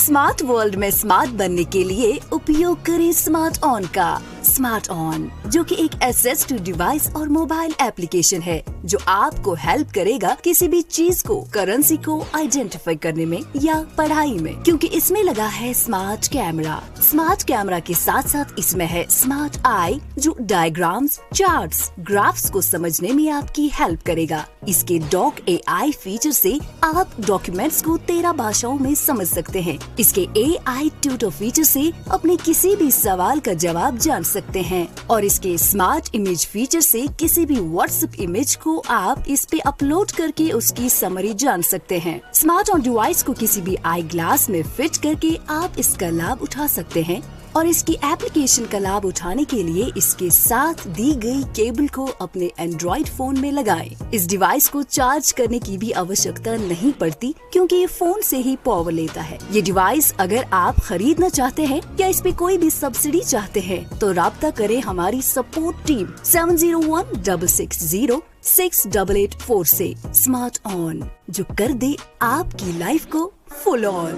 Smart world में smart बनने के लिए उपयोग करें स्मार्ट ऑन का। स्मार्ट ऑन जो कि एक एसेस्टिव डिवाइस और मोबाइल एप्लीकेशन है जो आपको हेल्प करेगा किसी भी चीज को, करेंसी को आइडेंटिफाई करने में या पढ़ाई में, क्योंकि इसमें लगा है स्मार्ट कैमरा। स्मार्ट कैमरा के साथ साथ इसमें है स्मार्ट आई जो डायग्राम्स, चार्ट्स, ग्राफ्स को समझने में आपकी हेल्प करेगा। इसके डॉक AI फीचर से आप डॉक्यूमेंट्स को 13 भाषाओं में समझ सकते हैं। इसके AI ट्यूटर फीचर से अपने किसी भी सवाल का जवाब जान सकते हैं और इसके स्मार्ट इमेज फीचर से किसी भी व्हाट्सएप इमेज को आप इस पे अपलोड करके उसकी समरी जान सकते हैं। स्मार्ट ऑन डिवाइस को किसी भी आई ग्लास में फिट करके आप इसका लाभ उठा सकते हैं और इसकी एप्लीकेशन का लाभ उठाने के लिए इसके साथ दी गई केबल को अपने एंड्रॉइड फोन में लगाएं। इस डिवाइस को चार्ज करने की भी आवश्यकता नहीं पड़ती क्योंकि ये फोन से ही पावर लेता है। ये डिवाइस अगर आप खरीदना चाहते हैं या इस पे कोई भी सब्सिडी चाहते हैं तो राब्ता करें हमारी सपोर्ट टीम 7016606884 से। स्मार्ट ऑन जो कर दे आपकी लाइफ को फुल ऑन।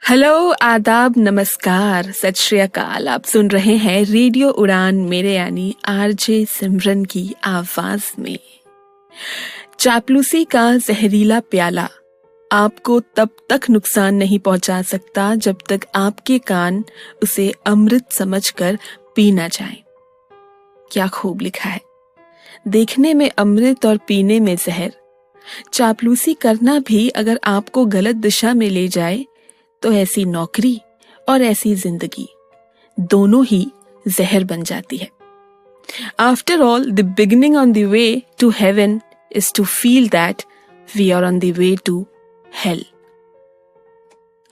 हेलो, आदाब, नमस्कार, सत श्री अकाल। आप सुन रहे हैं रेडियो उड़ान मेरे यानी RJ सिमरन की आवाज में। चापलूसी का जहरीला प्याला आपको तब तक नुकसान नहीं पहुंचा सकता जब तक आपके कान उसे अमृत समझकर पी ना जाएं। क्या खूब लिखा है। देखने में अमृत और पीने में जहर। चापलूसी करना भी अगर आपको गलत दिशा में ले जाए तो ऐसी नौकरी और ऐसी जिंदगी दोनों ही जहर बन जाती है। After all, the beginning on the way to heaven is to feel that we are on the way to hell.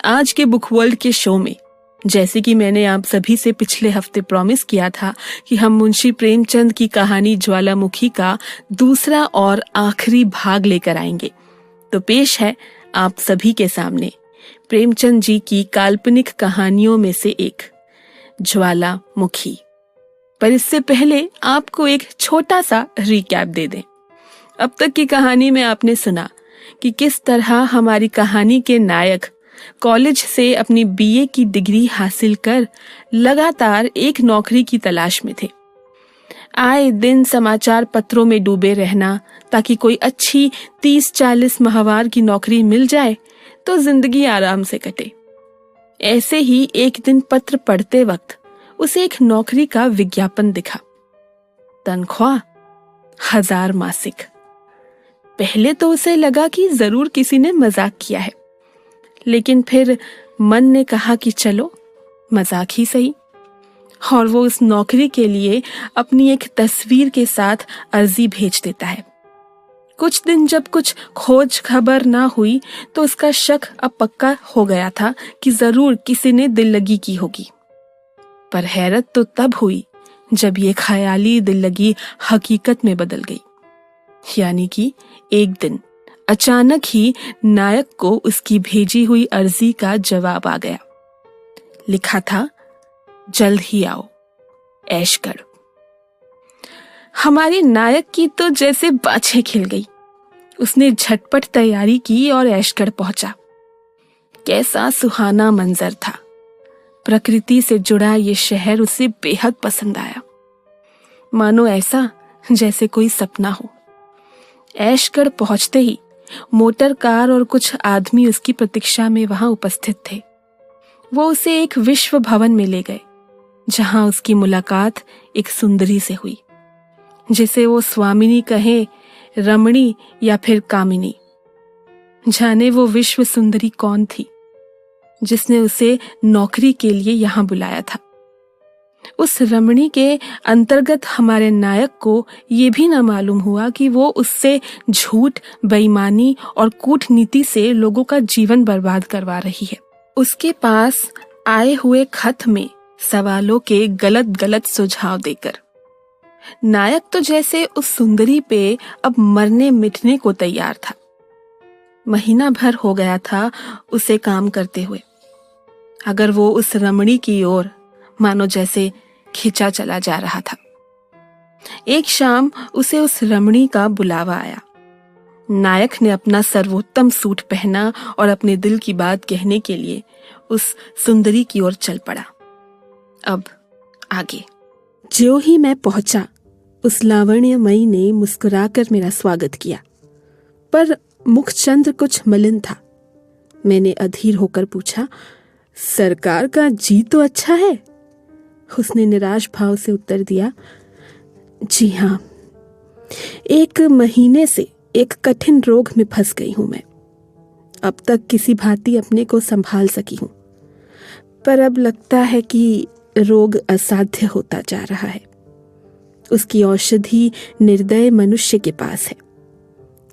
आज के बुक वर्ल्ड के शो में, जैसे कि मैंने आप सभी से पिछले हफ्ते प्रॉमिस किया था कि हम मुंशी प्रेमचंद की कहानी ज्वालामुखी का दूसरा और आखिरी भाग लेकर आएंगे, तो पेश है आप सभी के सामने प्रेमचंद जी की काल्पनिक कहानियों में से एक, ज्वालामुखी। पर इससे पहले आपको एक छोटा सा रिकैप दे दें। अब तक की कहानी में आपने सुना कि किस तरह हमारी कहानी के नायक कॉलेज से अपनी BA की डिग्री हासिल कर लगातार एक नौकरी की तलाश में थे। आए दिन समाचार पत्रों में डूबे रहना ताकि कोई अच्छी 30-40 माहवार की नौकरी मिल जाए तो जिंदगी आराम से कटे। ऐसे ही एक दिन पत्र पढ़ते वक्त उसे एक नौकरी का विज्ञापन दिखा। तनख्वाह 1000 मासिक। पहले तो उसे लगा कि जरूर किसी ने मजाक किया है, लेकिन फिर मन ने कहा कि चलो मजाक ही सही, और वो उस नौकरी के लिए अपनी एक तस्वीर के साथ अर्जी भेज देता है। कुछ दिन जब कुछ खोज खबर ना हुई तो उसका शक अब पक्का हो गया था कि जरूर किसी ने दिल लगी की होगी। पर हैरत तो तब हुई जब ये ख्याली दिल लगी हकीकत में बदल गई। यानी कि एक दिन अचानक ही नायक को उसकी भेजी हुई अर्जी का जवाब आ गया। लिखा था, जल्द ही आओ, ऐशगढ़। हमारी नायक की तो जैसे बाछें खिल गई। उसने झटपट तैयारी की और ऐशगढ़ पहुंचा। कैसा सुहाना मंजर था। प्रकृति से जुड़ा ये शहर उसे बेहद पसंद आया, मानो ऐसा जैसे कोई सपना हो। ऐशगढ़ पहुंचते ही मोटर कार और कुछ आदमी उसकी प्रतीक्षा में वहां उपस्थित थे। वो उसे एक विश्व भवन में ले गए जहां उसकी मुलाकात एक सुंदरी से हुई, जिसे वो स्वामिनी कहे, रमणी या फिर कामिनी। जाने वो विश्व सुंदरी कौन थी जिसने उसे नौकरी के लिए यहाँ बुलाया था। उस रमणी के अंतर्गत हमारे नायक को ये भी न मालूम हुआ कि वो उससे झूठ, बेईमानी और कूटनीति से लोगों का जीवन बर्बाद करवा रही है। उसके पास आए हुए खत में सवालों के गलत गलत सुझाव देकर नायक तो जैसे उस सुंदरी पे अब मरने मिटने को तैयार था। महीना भर हो गया था उसे काम करते हुए। अगर वो उस रमणी की ओर मानो जैसे खिंचा चला जा रहा था। एक शाम उसे उस रमणी का बुलावा आया। नायक ने अपना सर्वोत्तम सूट पहना और अपने दिल की बात कहने के लिए उस सुंदरी की ओर चल पड़ा। अब आगे। ज्यों ही मैं पहुंचा, उस लावण्यमयी ने मुस्कुराकर मेरा स्वागत किया, पर मुखचंद्र कुछ मलिन था। मैंने अधीर होकर पूछा, सरकार का जी तो अच्छा है? उसने निराश भाव से उत्तर दिया, जी हाँ, 1 महीने से एक कठिन रोग में फंस गई हूं मैं। अब तक किसी भांति अपने को संभाल सकी हूं, पर अब लगता है कि रोग असाध्य होता जा रहा है। उसकी औषधि निर्दय मनुष्य के पास है।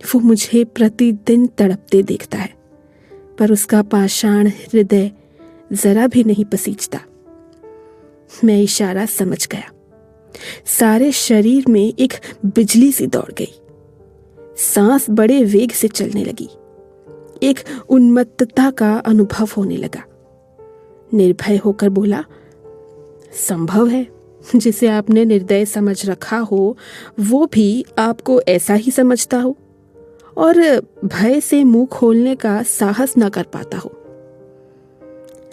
वो मुझे प्रतिदिन तड़पते देखता है, पर उसका पाषाण हृदय जरा भी नहीं पसीजता। मैं इशारा समझ गया। सारे शरीर में एक बिजली सी दौड़ गई। सांस बड़े वेग से चलने लगी। एक उन्मत्तता का अनुभव होने लगा। निर्भय होकर बोला, संभव है जिसे आपने निर्दय समझ रखा हो वो भी आपको ऐसा ही समझता हो और भय से मुंह खोलने का साहस न कर पाता हो।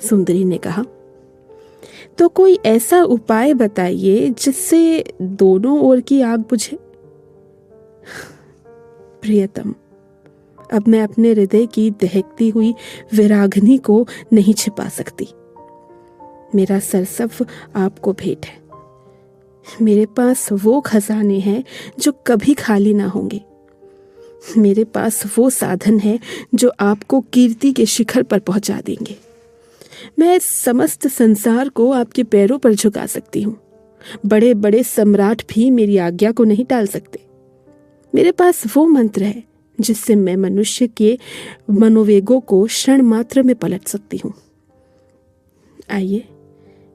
सुंदरी ने कहा, तो कोई ऐसा उपाय बताइए जिससे दोनों ओर की आग बुझे। प्रियतम, अब मैं अपने हृदय की दहकती हुई विरागनी को नहीं छिपा सकती। मेरा सरसव आपको भेंट है। मेरे पास वो खजाने हैं जो कभी खाली ना होंगे। मेरे पास वो साधन है जो आपको कीर्ति के शिखर पर पहुंचा देंगे। मैं समस्त संसार को आपके पैरों पर झुका सकती हूँ। बड़े बड़े सम्राट भी मेरी आज्ञा को नहीं टाल सकते। मेरे पास वो मंत्र है जिससे मैं मनुष्य के मनोवेगों को क्षण मात्र में पलट सकती हूँ। आइए,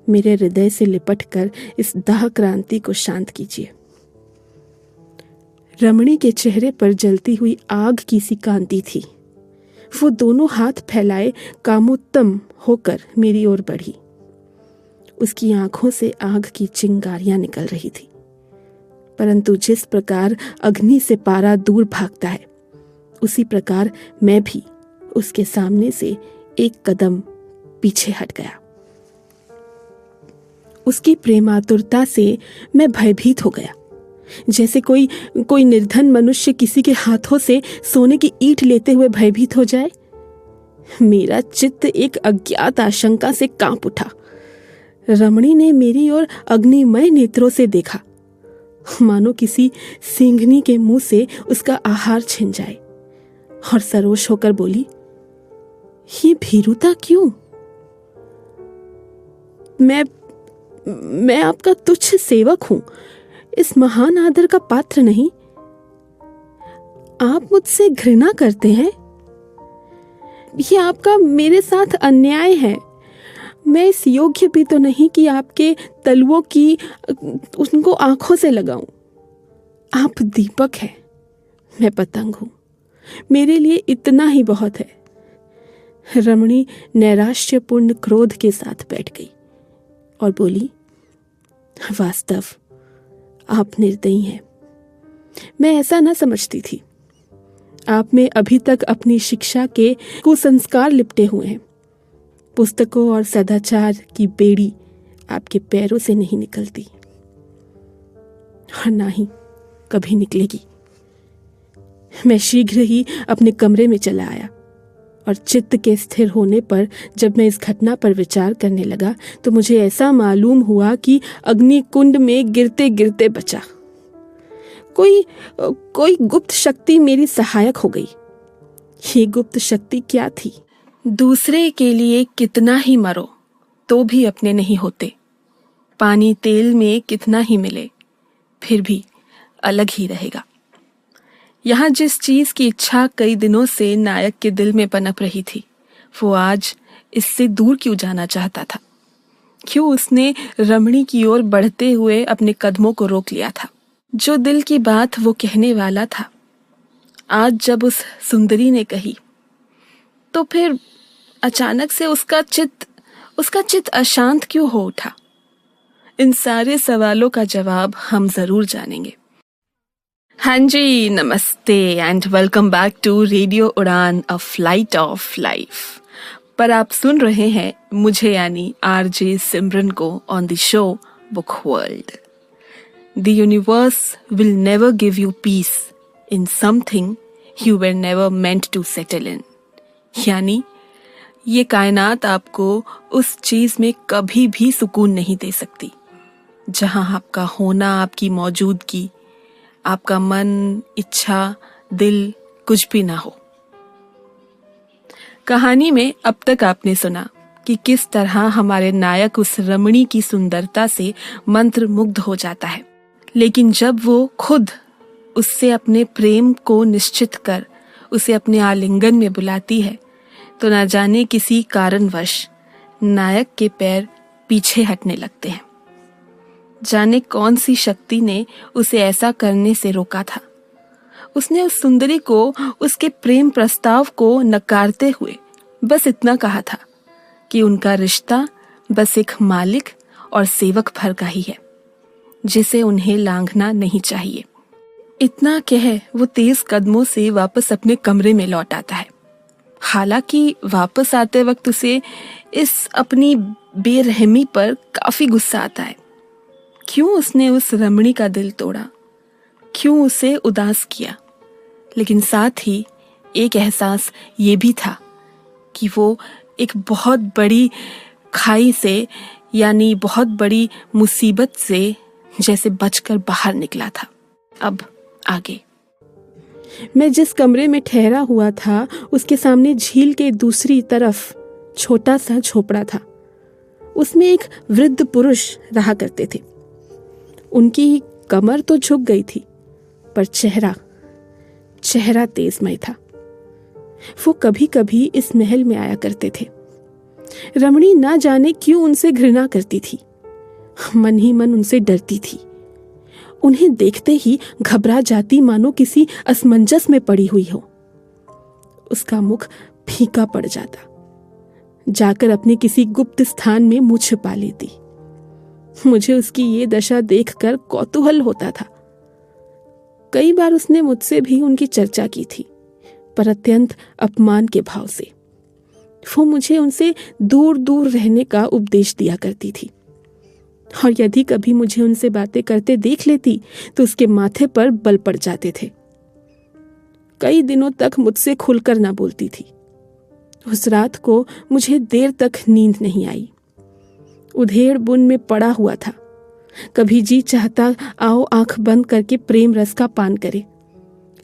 मेरे हृदय से लिपटकर इस दाह क्रांति को शांत कीजिए। रमणी के चेहरे पर जलती हुई आग की सी कांति थी। वो दोनों हाथ फैलाए कामोत्तम होकर मेरी ओर बढ़ी। उसकी आंखों से आग की चिंगारियां निकल रही थी, परंतु जिस प्रकार अग्नि से पारा दूर भागता है, उसी प्रकार मैं भी उसके सामने से एक कदम पीछे हट गया। उसकी प्रेमातुरता से मैं भयभीत हो गया, जैसे कोई निर्धन मनुष्य किसी के हाथों से सोने की ईंट लेते हुए भयभीत हो जाए। मेरा चित्त एक अज्ञात आशंका से कांप उठा। रमणी ने मेरी ओर अग्निमय नेत्रों से देखा, मानो किसी सिंघनी के मुंह से उसका आहार छिन जाए, और सरोष होकर बोली, ये भीरुता क्यों? मैं आपका तुच्छ सेवक हूं, इस महान आदर का पात्र नहीं। आप मुझसे घृणा करते हैं। ये आपका मेरे साथ अन्याय है। मैं इस योग्य भी तो नहीं कि आपके तलुओं की उनको आंखों से लगाऊं। आप दीपक हैं, मैं पतंग हूं। मेरे लिए इतना ही बहुत है। रमणी नैराश्यपूर्ण क्रोध के साथ बैठ गई और बोली, वास्तव आप निर्दयी हैं। मैं ऐसा न समझती थी। आप में अभी तक अपनी शिक्षा के कुसंस्कार लिपटे हुए हैं। पुस्तकों और सदाचार की बेड़ी आपके पैरों से नहीं निकलती, और ना ही कभी निकलेगी। मैं शीघ्र ही अपने कमरे में चला आया, और चित्त के स्थिर होने पर जब मैं इस घटना पर विचार करने लगा तो मुझे ऐसा मालूम हुआ कि अग्निकुंड में गिरते गिरते बचा। कोई गुप्त शक्ति मेरी सहायक हो गई। ये गुप्त शक्ति क्या थी? दूसरे के लिए कितना ही मरो तो भी अपने नहीं होते। पानी तेल में कितना ही मिले फिर भी अलग ही रहेगा। यहाँ जिस चीज की इच्छा कई दिनों से नायक के दिल में पनप रही थी, वो आज इससे दूर क्यों जाना चाहता था? क्यों उसने रमणी की ओर बढ़ते हुए अपने कदमों को रोक लिया था? जो दिल की बात वो कहने वाला था, आज जब उस सुंदरी ने कही, तो फिर अचानक से उसका चित्त अशांत क्यों हो उठा? इन सारे सवालों का जवाब हम जरूर जानेंगे। हाँ जी, नमस्ते and welcome back to radio Udaan, a flight of life. पर आप सुन रहे हैं मुझे यानी आरजे सिमरन को on the show book world. The universe will never give you peace in something you were never meant to settle in. यानी ये कायनात आपको उस चीज में कभी भी सुकून नहीं दे सकती जहां आपका होना, आपकी मौजूदगी, आपका मन, इच्छा, दिल कुछ भी ना हो। कहानी में अब तक आपने सुना कि किस तरह हमारे नायक उस रमणी की सुंदरता से मंत्रमुग्ध हो जाता है, लेकिन जब वो खुद उससे अपने प्रेम को निश्चित कर उसे अपने आलिंगन में बुलाती है तो ना जाने किसी कारणवश नायक के पैर पीछे हटने लगते हैं। जाने कौन सी शक्ति ने उसे ऐसा करने से रोका था। उसने उस सुंदरी को उसके प्रेम प्रस्ताव को नकारते हुए बस इतना कहा था कि उनका रिश्ता बस एक मालिक और सेवक भर का ही है जिसे उन्हें लांघना नहीं चाहिए। इतना कह वो तेज कदमों से वापस अपने कमरे में लौट आता है। हालांकि वापस आते वक्त उसे इस अपनी बेरहमी पर काफी गुस्सा आता है। क्यों उसने उस रमणी का दिल तोड़ा, क्यों उसे उदास किया। लेकिन साथ ही एक एहसास ये भी था कि वो एक बहुत बड़ी खाई से यानी बहुत बड़ी मुसीबत से जैसे बचकर बाहर निकला था। अब आगे। मैं जिस कमरे में ठहरा हुआ था उसके सामने झील के दूसरी तरफ छोटा सा झोपड़ा था। उसमें एक वृद्ध पुरुष रहा करते थे। उनकी कमर तो झुक गई थी पर चेहरा तेजमय था। वो कभी कभी इस महल में आया करते थे। रमणी ना जाने क्यों उनसे घृणा करती थी, मन ही मन उनसे डरती थी। उन्हें देखते ही घबरा जाती मानो किसी असमंजस में पड़ी हुई हो। उसका मुख फीका पड़ जाता, जाकर अपने किसी गुप्त स्थान में मुंह छिपा लेती। मुझे उसकी ये दशा देखकर कौतूहल होता था। कई बार उसने मुझसे भी उनकी चर्चा की थी, पर अत्यंत अपमान के भाव से। वो मुझे उनसे दूर दूर रहने का उपदेश दिया करती थी, और यदि कभी मुझे उनसे बातें करते देख लेती तो उसके माथे पर बल पड़ जाते थे। कई दिनों तक मुझसे खुलकर ना बोलती थी। उस रात को मुझे देर तक नींद नहीं आई। उधेड़ बुन में पड़ा हुआ था। कभी जी चाहता आओ आंख बंद करके प्रेम रस का पान करे,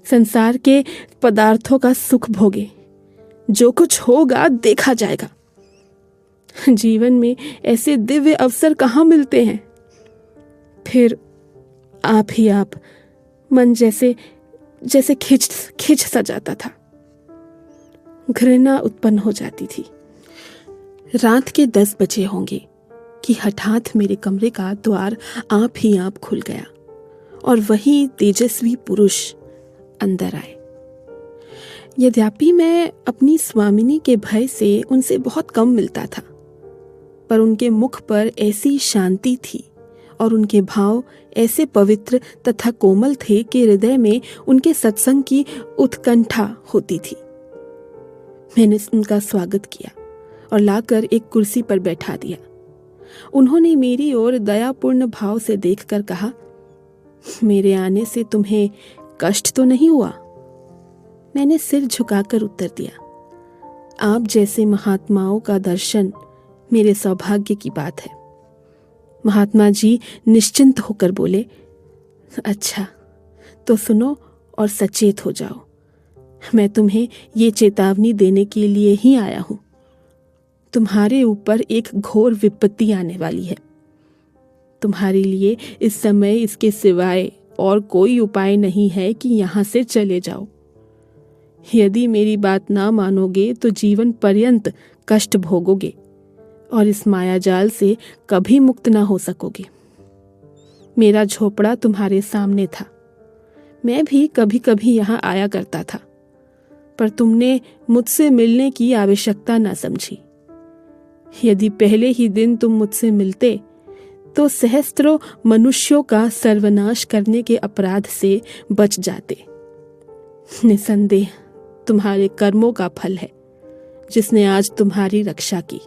संसार के पदार्थों का सुख भोगे, जो कुछ होगा देखा जाएगा। जीवन में ऐसे दिव्य अवसर कहाँ मिलते हैं। फिर आप ही आप, मन जैसे खिंच सा जाता था। घृणा उत्पन्न हो जाती थी। रात के 10 बजे होंगे कि हठात मेरे कमरे का द्वार आप ही आप खुल गया और वही तेजस्वी पुरुष अंदर आए। यद्यपि मैं अपनी स्वामिनी के भय से उनसे बहुत कम मिलता था, पर उनके मुख पर ऐसी शांति थी और उनके भाव ऐसे पवित्र तथा कोमल थे कि हृदय में उनके सत्संग की उत्कंठा होती थी। मैंने उनका स्वागत किया और लाकर एक कुर्सी पर बैठा दिया। उन्होंने मेरी ओर दयापूर्ण भाव से देखकर कहा, मेरे आने से तुम्हें कष्ट तो नहीं हुआ? मैंने सिर झुकाकर उत्तर दिया, आप जैसे महात्माओं का दर्शन मेरे सौभाग्य की बात है। महात्मा जी निश्चिंत होकर बोले, अच्छा तो सुनो और सचेत हो जाओ। मैं तुम्हें ये चेतावनी देने के लिए ही आया हूं। तुम्हारे ऊपर एक घोर विपत्ति आने वाली है। तुम्हारे लिए इस समय इसके सिवाय और कोई उपाय नहीं है कि यहां से चले जाओ। यदि मेरी बात ना मानोगे तो जीवन पर्यंत कष्ट भोगोगे और इस मायाजाल से कभी मुक्त ना हो सकोगे। मेरा झोपड़ा तुम्हारे सामने था। मैं भी कभी कभी यहाँ आया करता था, पर तुमने मुझसे मिलने की आवश्यकता ना समझी। यदि पहले ही दिन तुम मुझसे मिलते तो सहस्त्रों मनुष्यों का सर्वनाश करने के अपराध से बच जाते। निसंदेह तुम्हारे कर्मों का फल है जिसने आज तुम्हारी रक्षा की।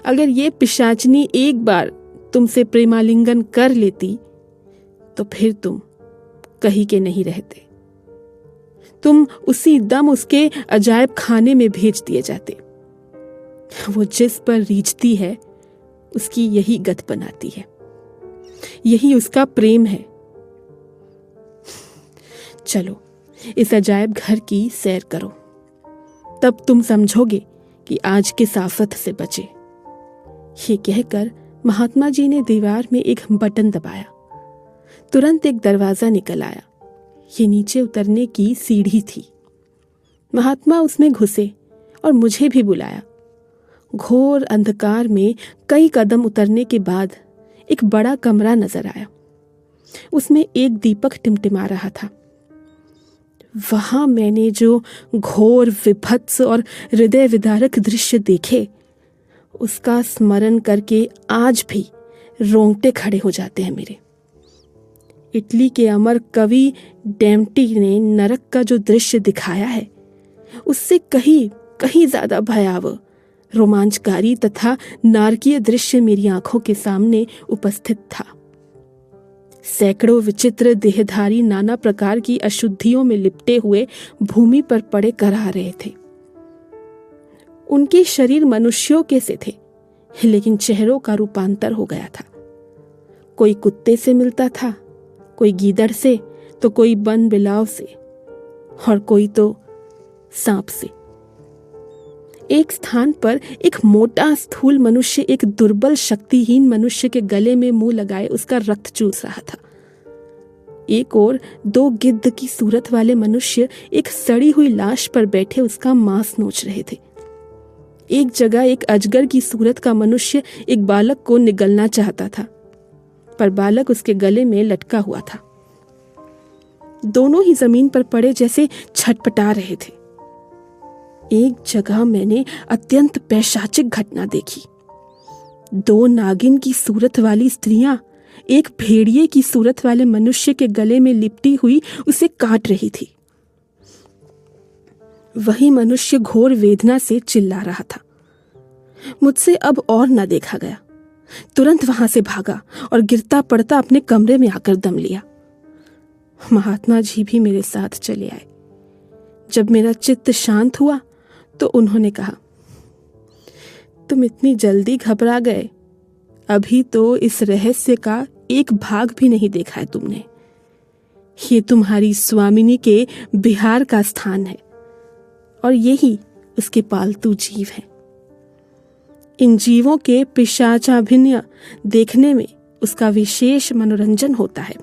अगर ये पिशाचनी एक बार तुमसे प्रेमालिंगन कर लेती तो फिर तुम कहीं के नहीं रहते। तुम उसी दम उसके अजायब खाने में भेज दिए जाते। वो जिस पर रीझती है उसकी यही गत बनाती है, यही उसका प्रेम है। चलो इस अजायब घर की सैर करो, तब तुम समझोगे कि आज के साफत से बचे। ये कहकर महात्मा जी ने दीवार में एक बटन दबाया। तुरंत एक दरवाजा निकल आया। ये नीचे उतरने की सीढ़ी थी। महात्मा उसमें घुसे और मुझे भी बुलाया। घोर अंधकार में कई कदम उतरने के बाद एक बड़ा कमरा नजर आया। उसमें एक दीपक टिमटिमा रहा था। वहां मैंने जो घोर विभत्स और हृदय विदारक दृश्य देखे, उसका स्मरण करके आज भी रोंगटे खड़े हो जाते हैं मेरे। इटली के अमर कवि डेम्प्टी ने नरक का जो दृश्य दिखाया है, उससे कहीं ज्यादा भयावह, रोमांचकारी तथा नारकीय दृश्य मेरी आंखों के सामने उपस्थित था। सैकड़ों विचित्र देहधारी नाना प्रकार की अशुद्धियों में लिपटे हुए भूमि पर पड़े करा रहे थे। उनके शरीर मनुष्यों के से थे, लेकिन चेहरों का रूपांतर हो गया था। कोई कुत्ते से मिलता था, कोई गीदड़ से, तो कोई बन बिलाव से, और कोई तो सांप से। एक स्थान पर एक मोटा स्थूल मनुष्य एक दुर्बल शक्तिहीन मनुष्य के गले में मुंह लगाए उसका रक्त चूस रहा था। एक और दो गिद्ध की सूरत वाले मनुष्य एक सड़ी हुई लाश पर बैठे उसका मांस नोच रहे थे। एक जगह एक अजगर की सूरत का मनुष्य एक बालक को निगलना चाहता था, पर बालक उसके गले में लटका हुआ था। दोनों ही जमीन पर पड़े जैसे छटपटा रहे थे। एक जगह मैंने अत्यंत पैशाचिक घटना देखी। दो नागिन की सूरत वाली स्त्रियां एक भेड़िए की सूरत वाले मनुष्य के गले में लिपटी हुई उसे काट रही थी। वही मनुष्य घोर वेदना से चिल्ला रहा था। मुझसे अब और न देखा गया। तुरंत वहां से भागा और गिरता पड़ता अपने कमरे में आकर दम लिया। महात्मा जी भी मेरे साथ चले आए। जब मेरा चित्त शांत हुआ तो उन्होंने कहा, तुम इतनी जल्दी घबरा गए, अभी तो इस रहस्य का एक भाग भी नहीं देखा है तुमने। ये तुम्हारी स्वामिनी के बिहार का स्थान है और यही उसके पालतू जीव हैं। इन जीवों के पिशाचाभिनय देखने में उसका विशेष मनोरंजन होता है।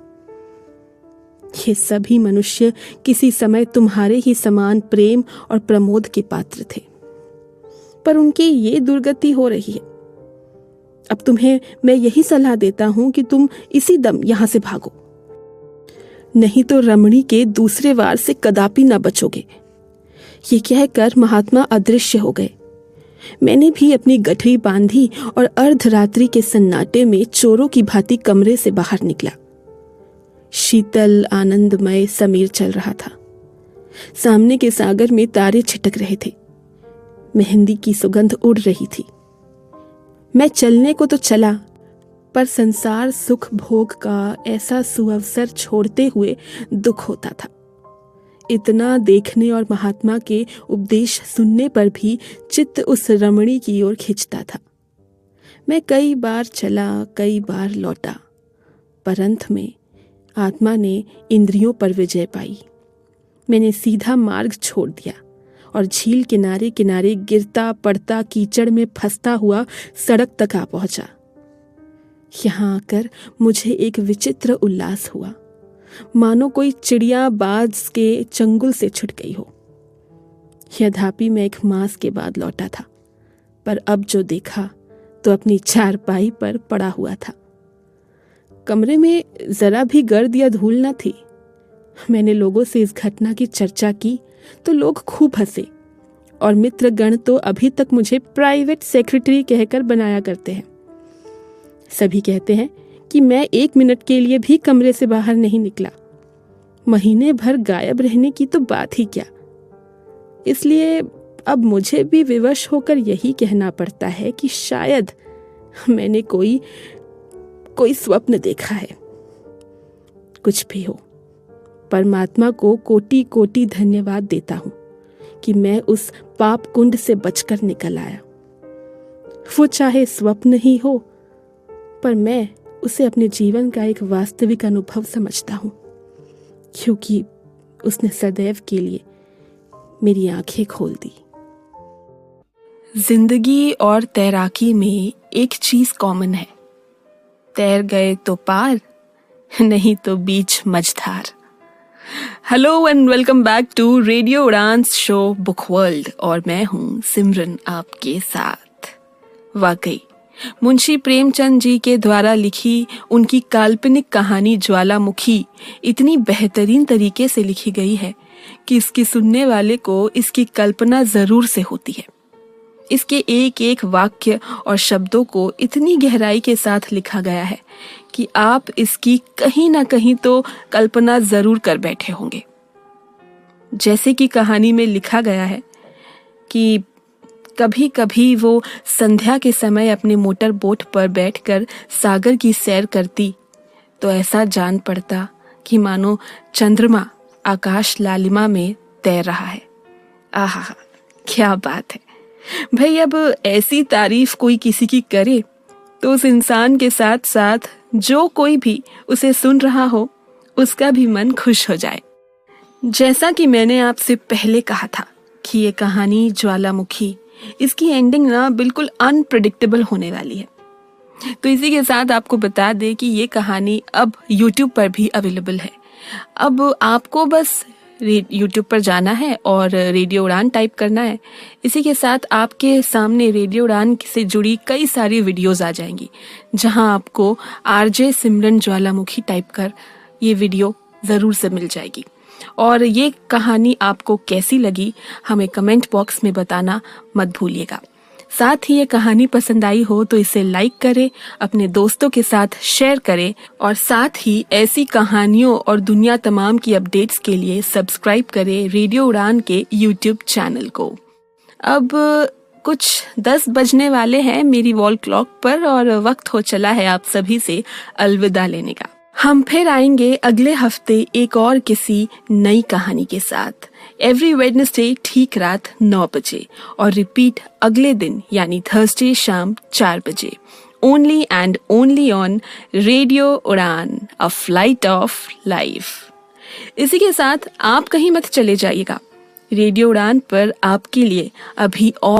ये सभी मनुष्य किसी समय तुम्हारे ही समान प्रेम और प्रमोद के पात्र थे, पर उनकी ये दुर्गति हो रही है। अब तुम्हें मैं यही सलाह देता हूं कि तुम इसी दम यहां से भागो, नहीं तो रमणी के दूसरे वार से कदापि न बचोगे। ये कहकर महात्मा अदृश्य हो गए। मैंने भी अपनी गठरी बांधी और अर्धरात्रि के सन्नाटे में चोरों की भांति कमरे से बाहर निकला। शीतल आनंदमय समीर चल रहा था। सामने के सागर में तारे छिटक रहे थे। मेहंदी की सुगंध उड़ रही थी। मैं चलने को तो चला, पर संसार सुख भोग का ऐसा सुअवसर छोड़ते हुए दुख होता था। इतना देखने और महात्मा के उपदेश सुनने पर भी चित्त उस रमणी की ओर खिंचता था। मैं कई बार चला, कई बार लौटा, पर अंत में आत्मा ने इंद्रियों पर विजय पाई। मैंने सीधा मार्ग छोड़ दिया और झील किनारे किनारे गिरता पड़ता कीचड़ में फंसता हुआ सड़क तक आ पहुंचा। यहाँ आकर मुझे एक विचित्र उल्लास हुआ, मानो कोई चिड़िया बाज के चंगुल से छुट गई हो। यद्यपि मैं एक मास के बाद लौटा था, पर अब जो देखा तो अपनी चारपाई पर पड़ा हुआ था। कमरे में जरा भी गर्द या धूल न थी। मैंने लोगों से इस घटना की चर्चा की तो लोग खूब हंसे, और मित्रगण तो अभी तक मुझे प्राइवेट सेक्रेटरी कहकर बनाया करते हैं। सभी कहते हैं कि मैं 1 मिनट के लिए भी कमरे से बाहर नहीं निकला। महीने भर गायब रहने की तो बात ही क्या। इसलिए अब मुझे भी विवश होकर यही कहना पड़ता है कि शायद मैंने कोई स्वप्न देखा है। कुछ भी हो, परमात्मा को कोटि कोटि धन्यवाद देता हूं कि मैं उस पाप कुंड से बचकर निकल आया। वो चाहे स्वप्न ही हो, पर मैं उसे अपने जीवन का एक वास्तविक अनुभव समझता हूं, क्योंकि उसने सदैव के लिए मेरी आंखें खोल दी। जिंदगी और तैराकी में एक चीज कॉमन है, तैर गए तो पार, नहीं तो बीच मझधार। Hello and welcome back to radio Udaan show book world, और मैं हूं सिमरन आपके साथ। वाकई मुंशी प्रेमचंद जी के द्वारा लिखी उनकी काल्पनिक कहानी ज्वालामुखी इतनी बेहतरीन तरीके से लिखी गई है कि इसकी सुनने वाले को इसकी कल्पना जरूर से होती है। इसके एक एक वाक्य और शब्दों को इतनी गहराई के साथ लिखा गया है कि आप इसकी कहीं ना कहीं तो कल्पना जरूर कर बैठे होंगे। जैसे कि कहानी में लिखा गया है कि कभी कभी वो संध्या के समय अपने मोटर बोट पर बैठकर सागर की सैर करती तो ऐसा जान पड़ता कि मानो चंद्रमा आकाश लालिमा में तैर रहा है। आहा, क्या बात है भाई। अब ऐसी तारीफ कोई किसी की करे तो उस इंसान के साथ साथ जो कोई भी उसे सुन रहा हो उसका भी मन खुश हो जाए। जैसा कि मैंने आपसे पहले कहा था कि ये कहानी ज्वालामुखी, इसकी एंडिंग ना बिल्कुल अनप्रेडिक्टेबल होने वाली है। तो इसी के साथ आपको बता दें कि ये कहानी अब YouTube पर भी अवेलेबल है। अब आपको बस YouTube पर जाना है और रेडियो उड़ान टाइप करना है। इसी के साथ आपके सामने रेडियो उड़ान से जुड़ी कई सारी वीडियोस आ जाएंगी, जहां आपको RJ सिमरन ज्वालामुखी टाइप कर ये वीडियो ज़रूर से मिल जाएगी। और ये कहानी आपको कैसी लगी हमें कमेंट बॉक्स में बताना मत भूलिएगा। साथ ही ये कहानी पसंद आई हो तो इसे लाइक करें, अपने दोस्तों के साथ शेयर करें, और साथ ही ऐसी कहानियों और दुनिया तमाम की अपडेट्स के लिए सब्सक्राइब करें रेडियो उड़ान के YouTube चैनल को। अब कुछ 10 बजने वाले हैं मेरी वॉल क्लॉक पर और वक्त हो चला है आप सभी से अलविदा लेने का। हम फिर आएंगे अगले हफ्ते एक और किसी नई कहानी के साथ, एवरी वेडनेसडे ठीक रात 9 बजे, और रिपीट अगले दिन यानी थर्सडे शाम 4 बजे, only and only on radio Udaan, a flight of life. इसी के साथ आप कहीं मत चले जाइएगा, रेडियो उड़ान पर आपके लिए अभी और